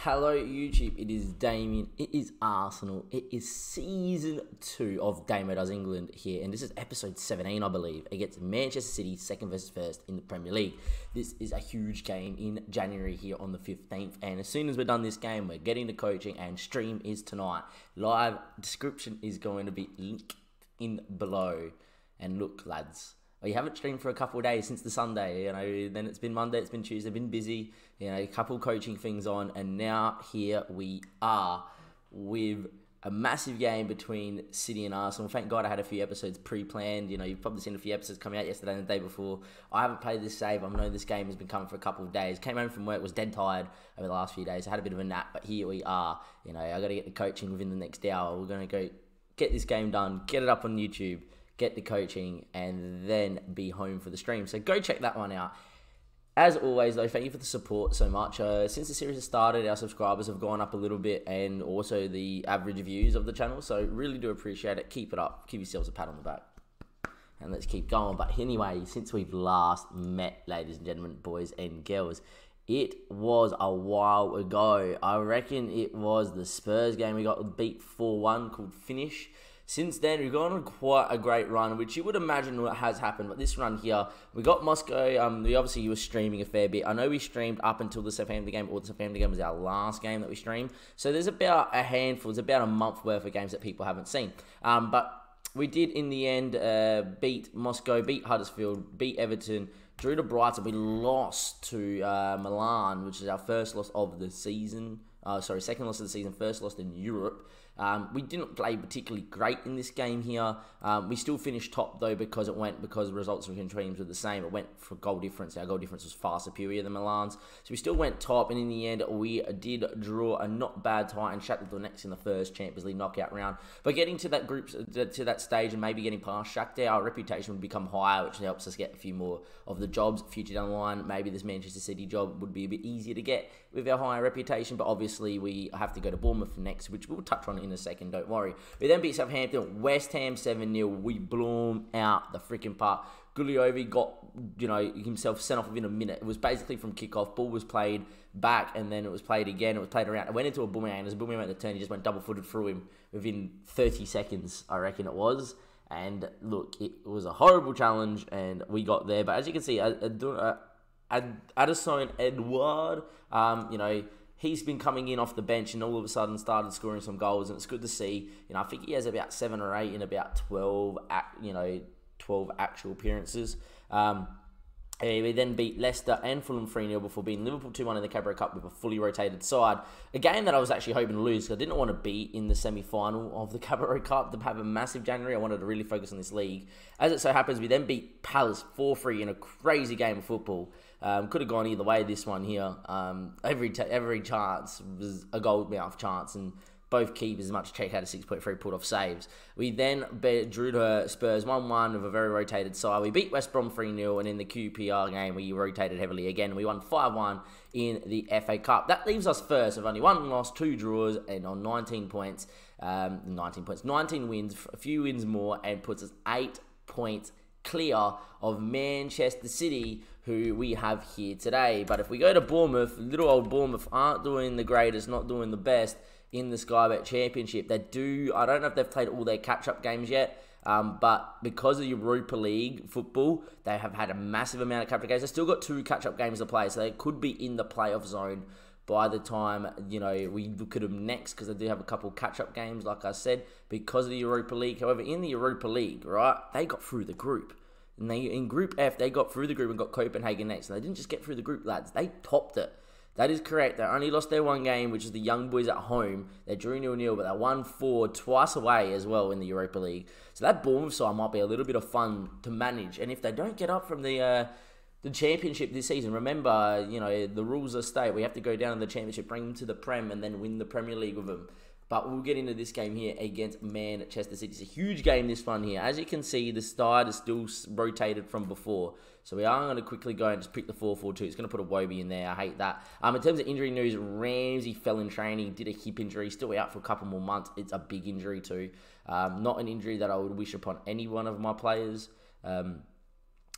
Hello YouTube, it is Damien, it is Arsenal, it is Season 2 of DAMMO Does England here, and this is episode 17 I believe, against Manchester City, second versus first in the Premier League. This is a huge game in January here on the 15th, and as soon as we're done this game, we're getting the coaching, and stream is tonight. Live description is going to be linked in below, and look lads, you haven't streamed for a couple of days since the Sunday, then it's been Monday, it's been Tuesday, been busy, a couple coaching things on, and now here we are with a massive game between City and Arsenal. Thank God I had a few episodes pre-planned. You've probably seen a few episodes coming out yesterday and the day before. I haven't played this save. I know this game has been coming for a couple of days. Came home from work, was dead tired over the last few days. I had a bit of a nap, but here we are. I got to get the coaching within the next hour. We're going to go get this game done, get it up on YouTube, get the coaching, and then be home for the stream. So go check that one out. As always, though, thank you for the support so much. Since the series has started, our subscribers have gone up a little bit, and also the average views of the channel. So really do appreciate it. Keep it up. Give yourselves a pat on the back. And let's keep going. But anyway, since we've last met, ladies and gentlemen, boys and girls, it was a while ago. I reckon it was the Spurs game. We got beat 4-1 called Finish. Since then, we've gone on quite a great run, which you would imagine what has happened. But this run here, we got Moscow. We obviously were streaming a fair bit. I know we streamed up until the Southampton game, or the Southampton game was our last game that we streamed. So there's about a handful, it's about a month worth of games that people haven't seen. But we did, in the end, beat Moscow, beat Huddersfield, beat Everton, drew to Brighton. We lost to Milan, which is our first loss of the season. Second loss of the season, first loss in Europe. We didn't play particularly great in this game here. We still finished top though because the results from teams were the same. It went for goal difference. Our goal difference was far superior than Milan's. So we still went top, and in the end we did draw a not bad tie and Shakhtar Donetsk in the first Champions League knockout round. But getting to that to that stage and maybe getting past Shakhtar, our reputation would become higher, which helps us get a few more of the jobs future down the line. Maybe this Manchester City job would be a bit easier to get with our higher reputation, but obviously we have to go to Bournemouth next, which we'll touch on in a second, don't worry. We then beat Southampton, West Ham 7-0. We blew them out the freaking park. Guliovi got, himself sent off within a minute. It was basically from kickoff. Ball was played back, and then it was played again. It was played around. It went into a boomerang. As a boomerang went to turn, he just went double-footed through him within 30 seconds, I reckon it was. And look, it was a horrible challenge, and we got there. But as you can see, Addison Edouard, he's been coming in off the bench and all of a sudden started scoring some goals, and it's good to see. I think he has about 7 or 8 in about 12 actual appearances. We then beat Leicester and Fulham 3-0 before beating Liverpool 2-1 in the Carabao Cup with a fully rotated side. A game that I was actually hoping to lose because I didn't want to be in the semi-final of the Carabao Cup to have a massive January. I wanted to really focus on this league. As it so happens, we then beat Palace 4-3 in a crazy game of football. Could have gone either way, this one here. Every chance was a goal mouth chance, and both keepers, as much as Czech had a 6.3 pulled off saves. We then drew to Spurs 1-1 with a very rotated side. We beat West Brom 3-0, and in the QPR game, we rotated heavily again. We won 5-1 in the FA Cup. That leaves us first with only 1 loss, 2 draws, and on 19 points. 19 wins, a few wins more, and puts us 8 points clear of Manchester City, who we have here today. But if we go to Bournemouth, little old Bournemouth aren't doing the greatest, not doing the best in the Sky Bet Championship. I don't know if they've played all their catch-up games yet, but because of Europa League football, they have had a massive amount of catch-up games. They've still got 2 catch-up games to play, so they could be in the playoff zone by the time, we look at them next, because they do have a couple catch-up games, like I said, because of the Europa League. However, in the Europa League, right, they got through the group. And in Group F, they got through the group and got Copenhagen next. And they didn't just get through the group, lads. They topped it. That is correct. They only lost their 1 game, which is the Young Boys at home. They drew 0-0, but they won 4 twice away as well in the Europa League. So that Bournemouth side might be a little bit of fun to manage. And if they don't get up from the Championship this season, remember, the rules are state. We have to go down in the Championship, bring them to the Prem, and then win the Premier League with them. But we'll get into this game here against Manchester City. It's a huge game, this one here. As you can see, the side is still rotated from before. So we are going to quickly go and just pick the 4-4-2. It's going to put a Wobie in there. I hate that. In terms of injury news, Ramsey fell in training, did a hip injury, still out for a couple more months. It's a big injury too. Not an injury that I would wish upon any one of my players.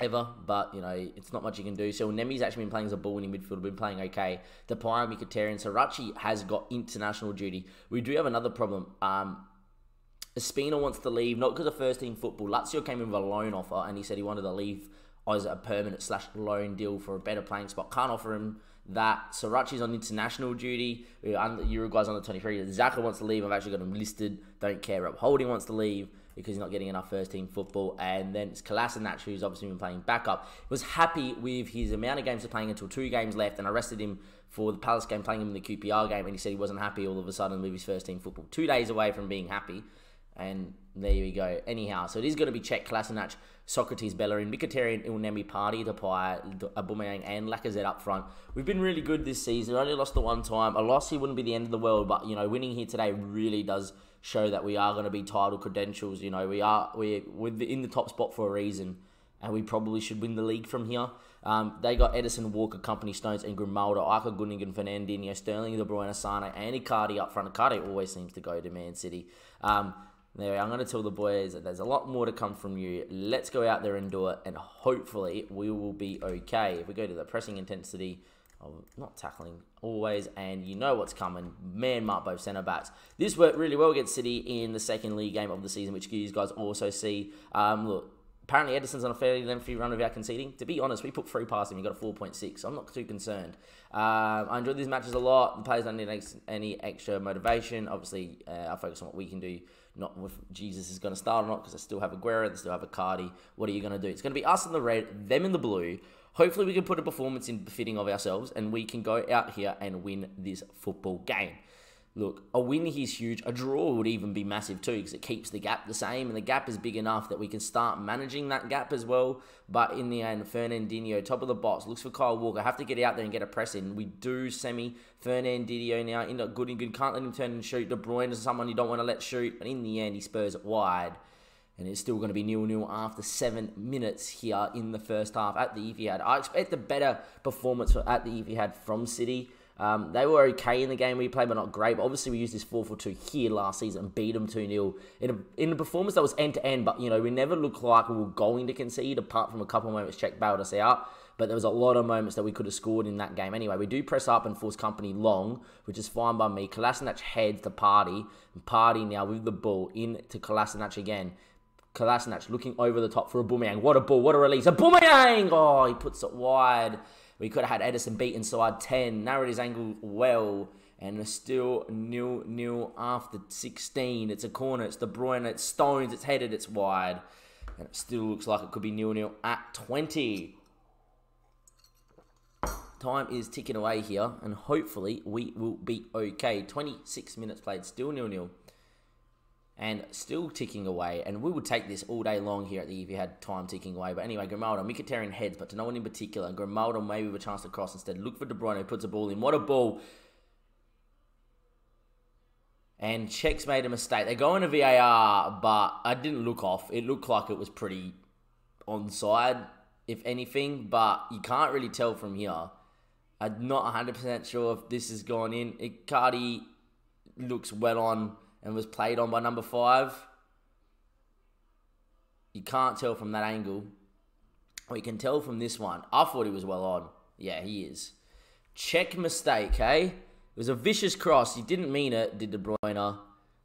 ever, but, you know, it's not much you can do. So Nemi's actually been playing as a ball in midfield, been playing okay. Depay, Mkhitaryan, Sarachi has got international duty. We do have another problem. Espina wants to leave, not because of first-team football. Lazio came in with a loan offer, and he said he wanted to leave as a permanent/loan deal for a better playing spot. Can't offer him that. Sarachi's on international duty. Uruguay's under 23. Zaka wants to leave. I've actually got him listed. Don't care. Rob Holding wants to leave because he's not getting enough first-team football. And then it's Kolasinac, who's obviously been playing backup. Was happy with his amount of games he's playing until 2 games left, and I arrested him for the Palace game, playing him in the QPR game, and he said he wasn't happy all of a sudden with his first-team football. 2 days away from being happy. And there we go. Anyhow, so it is going to be Cech, Kolasinac, Socrates, Bellerin, Mkhitaryan, Ilnemi, Partey, Depay, Aubameyang, and Lacazette up front. We've been really good this season. Only lost the one time. A loss here wouldn't be the end of the world, but, you know, winning here today really does show that we are going to be title credentials. You know, we're in the top spot for a reason, and we probably should win the league from here. They got Edison, Walker, Company, Stones, and Grimaldo, Ika, Gundogan, Fernandinho, Sterling, De Bruyne, Sane, and Icardi up front. Icardi always seems to go to Man City. There, I'm going to tell the boys that there's a lot more to come from you. Let's go out there and do it, and hopefully we will be okay. If we go to the pressing intensity of not tackling always, and you know what's coming, man mark both centre backs. This worked really well against City in the second league game of the season, which you guys also see. Look, apparently Edison's on a fairly lengthy run without conceding. To be honest, we put 3 past him. He got a 4.6, so I'm not too concerned. I enjoyed these matches a lot. The players don't need any extra motivation. Obviously, I focus on what we can do, not if Jesus is going to start or not, because I still have Aguero, they still have Icardi. What are you going to do? It's going to be us in the red, them in the blue. Hopefully we can put a performance in befitting of ourselves, and we can go out here and win this football game. Look, a win here is huge. A draw would even be massive too, because it keeps the gap the same, and the gap is big enough that we can start managing that gap as well. But in the end, Fernandinho, top of the box, looks for Kyle Walker. Have to get out there and get a press in. We do Fernandinho now into Goodingan. Can't let him turn and shoot. De Bruyne is someone you don't want to let shoot, but in the end, he spurs it wide. And it's still going to be 0-0 after 7 minutes here in the first half at the Etihad. I expect a better performance at the Etihad from City. They were okay in the game we played, but not great. But obviously, we used this 4-4-2 here last season and beat them 2-0 in a performance that was end-to-end. But, you know, we never looked like we were going to concede, apart from a couple of moments Cech bailed us out. But there was a lot of moments that we could have scored in that game. Anyway, we do press up and force Company long, which is fine by me. Kolasinac heads to Partey. And Partey now with the ball in to Kolasinac again. Kolasinac looking over the top for Aubameyang. What a ball, what a release. Aubameyang! Oh, he puts it wide. We could have had Edison beat inside 10. Narrowed his angle well. And it's still 0-0 after 16. It's a corner. It's De Bruyne. It's Stones. It's headed. It's wide. And it still looks like it could be 0-0 at 20. Time is ticking away here. And hopefully we will be okay. 26 minutes played. Still 0-0. And still ticking away. And we would take this all day long here at the if you had time ticking away. But anyway, Grimaldo, Mkhitaryan heads, but to no one in particular. Grimaldo maybe with a chance to cross instead. Look for De Bruyne, who puts a ball in. What a ball. And Cech's made a mistake. They go into VAR, but I didn't look off. It looked like it was pretty onside, if anything. But you can't really tell from here. I'm not 100% sure if this has gone in. Icardi looks well on and was played on by number 5. You can't tell from that angle. Or you can tell from this one. I thought he was well on. Yeah, he is. Cech mistake, eh? It was a vicious cross. He didn't mean it, did De Bruyne.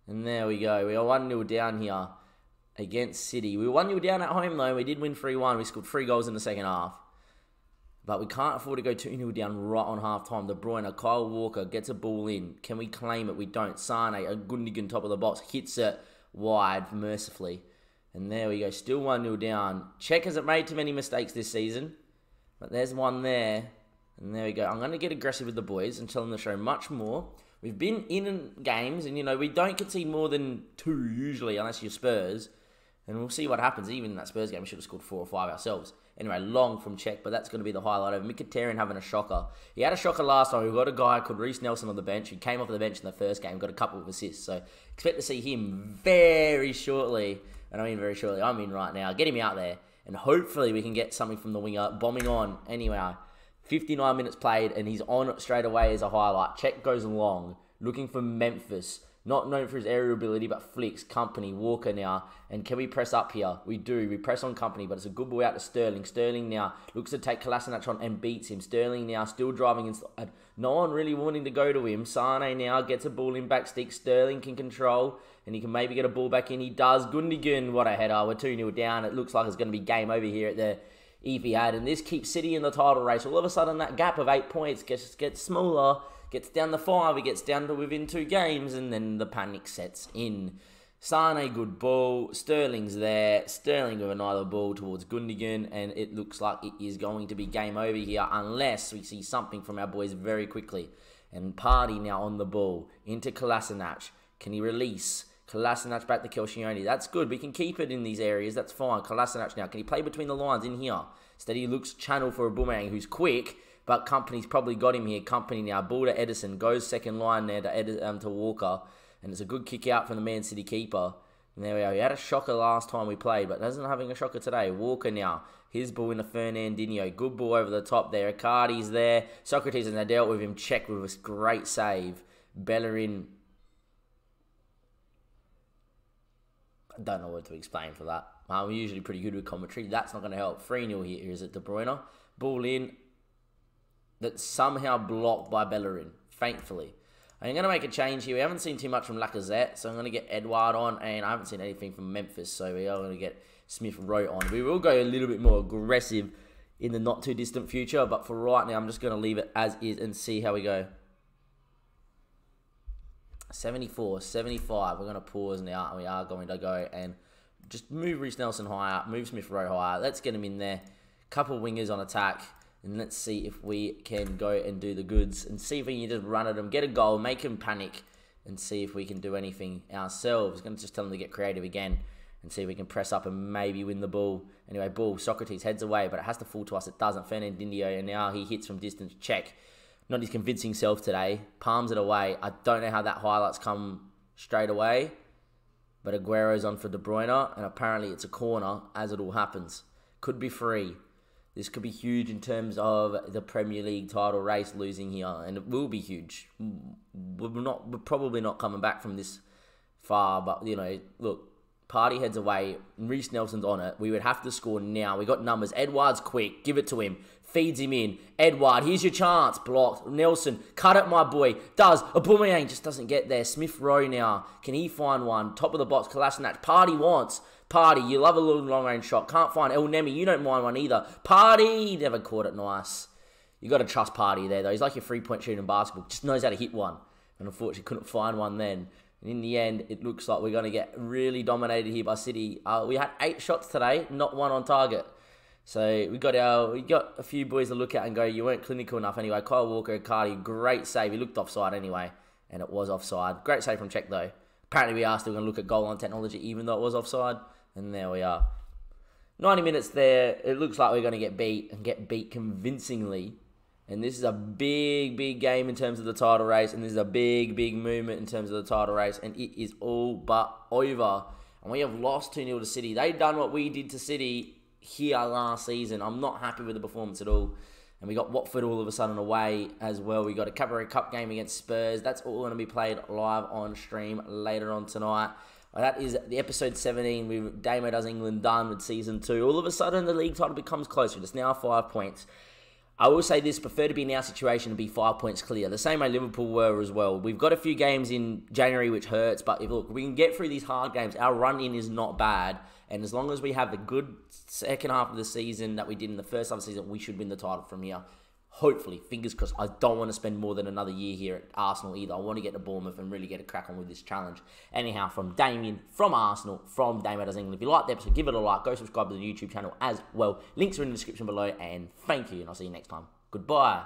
And there we go. We are 1-0 down here against City. We were 1-0 down at home, though. We did win 3-1. We scored 3 goals in the second half. But we can't afford to go 2-0 down right on half-time. De Bruyne, Kyle Walker gets a ball in. Can we claim it? We don't. Sane, a Gundogan top of the box, hits it wide mercifully. And there we go. Still 1-0 down. Cech hasn't made too many mistakes this season. But there's one there. And there we go. I'm going to get aggressive with the boys and tell them to show much more. We've been in games and, you know, we don't concede more than 2 usually unless you're Spurs. And we'll see what happens. Even in that Spurs game, we should have scored 4 or 5 ourselves. Anyway, long from Cech, but that's going to be the highlight of Mkhitaryan having a shocker. He had a shocker last time. We've got a guy called Reece Nelson on the bench. He came off the bench in the first game, got a couple of assists. So expect to see him very shortly. And I mean very shortly. I mean right now. Get him out there. And hopefully we can get something from the winger. Bombing on. Anyway, 59 minutes played, and he's on straight away as a highlight. Cech goes long, looking for Memphis. Not known for his aerial ability, but flicks. Company, Walker now. And can we press up here? We do. We press on Company, but it's a good ball out to Sterling. Sterling now looks to take Kolasinac on and beats him. Sterling now still driving inside. No one really wanting to go to him. Sane now gets a ball in back stick. Sterling can control, and he can maybe get a ball back in. He does. Gundogan, what a header. We're 2-0 down. It looks like it's going to be game over here at the Etihad, and this keeps City in the title race. All of a sudden, that gap of 8 points gets smaller. Gets down to 5, it gets down to within 2 games, and then the panic sets in. Sane, good ball. Sterling's there. Sterling with another ball towards Gundogan, and it looks like it is going to be game over here unless we see something from our boys very quickly. And Partey now on the ball into Kolasinac. Can he release? Kolasinac back to Koscielny. That's good. We can keep it in these areas. That's fine. Kolasinac now. Can he play between the lines in here? Instead, he looks channel for a Boomerang who's quick. But Company's probably got him here. Company now. Ball to Edison. Goes second line there to Walker. And it's a good kick out from the Man City keeper. And there we are. He had a shocker last time we played, but doesn't having a shocker today. Walker now. His ball into Fernandinho. Good ball over the top there. Icardi's there. Socrates, and they dealt with him. Check with a great save. Bellerin. I don't know what to explain for that. I'm usually pretty good with commentary. That's not going to help. 3-0 here. Is it De Bruyne? Ball in. That's somehow blocked by Bellerin, thankfully. I'm going to make a change here. We haven't seen too much from Lacazette, so I'm going to get Edouard on, and I haven't seen anything from Memphis, so we are going to get Smith Rowe on. We will go a little bit more aggressive in the not-too-distant future, but for right now, I'm just going to leave it as is and see how we go. 74, 75. We're going to pause now, and we are going to go and just move Reece Nelson higher, move Smith Rowe higher. Let's get him in there. Couple wingers on attack. And let's see if we can go and do the goods. And see if we can just run at them, get a goal, make him panic. And see if we can do anything ourselves. Going to just tell them to get creative again. And see if we can press up and maybe win the ball. Anyway, ball. Socrates heads away, but it has to fall to us. It doesn't. Fernandinho, and now he hits from distance. Check. Not his convincing self today. Palms it away. I don't know how that highlights come straight away. But Aguero's on for De Bruyne. And apparently it's a corner as it all happens. Could be free. This could be huge in terms of the Premier League title race losing here, and it will be huge. We're probably not coming back from this far, but, you know, look, Partey heads away, Reece Nelson's on it. We would have to score now. We got numbers. Edouard's quick. Give it to him. Feeds him in. Edouard, here's your chance. Blocked. Nelson, cut it, my boy. Does. Aubameyang just doesn't get there. Smith Rowe now. Can he find one? Top of the box. Kolasinac. Partey wants. Partey, you love a little long-range shot. Can't find El Nemi. You don't mind one either. Partey, never caught it nice. You got to trust Partey there, though. He's like your three-point shooter in basketball. Just knows how to hit one. And unfortunately, couldn't find one then. And in the end, it looks like we're going to get really dominated here by City. We had 8 shots today, not 1 on target. So we got a few boys to look at and go, you weren't clinical enough anyway. Kyle Walker, Icardi, great save. He looked offside anyway, and it was offside. Great save from Czech, though. Apparently, we are still going to look at goal line technology, even though it was offside. And there we are. 90 minutes there. It looks like we're going to get beat, and get beat convincingly. And this is a big, big game in terms of the title race. And this is a big, big movement in terms of the title race. And it is all but over. And we have lost 2-0 to City. They've done what we did to City here last season. I'm not happy with the performance at all. And we got Watford all of a sudden away as well. We got a Cabaret Cup game against Spurs. That's all going to be played live on stream later on tonight. That is the episode 17 with DAMMO Does England done with season 2. All of a sudden, the league title becomes closer. It's now 5 points. I will say this, prefer to be in our situation and be 5 points clear. The same way Liverpool were as well. We've got a few games in January which hurts, but if look, we can get through these hard games. Our run-in is not bad, and as long as we have the good second half of the season that we did in the first half of the season, we should win the title from here. Hopefully, fingers crossed. I don't want to spend more than another year here at Arsenal either. I want to get to Bournemouth and really get a crack on with this challenge. Anyhow, from Damien, from Arsenal, from DAMMO Does England. If you like the episode, give it a like. Go subscribe to the YouTube channel as well. Links are in the description below. And thank you, and I'll see you next time. Goodbye.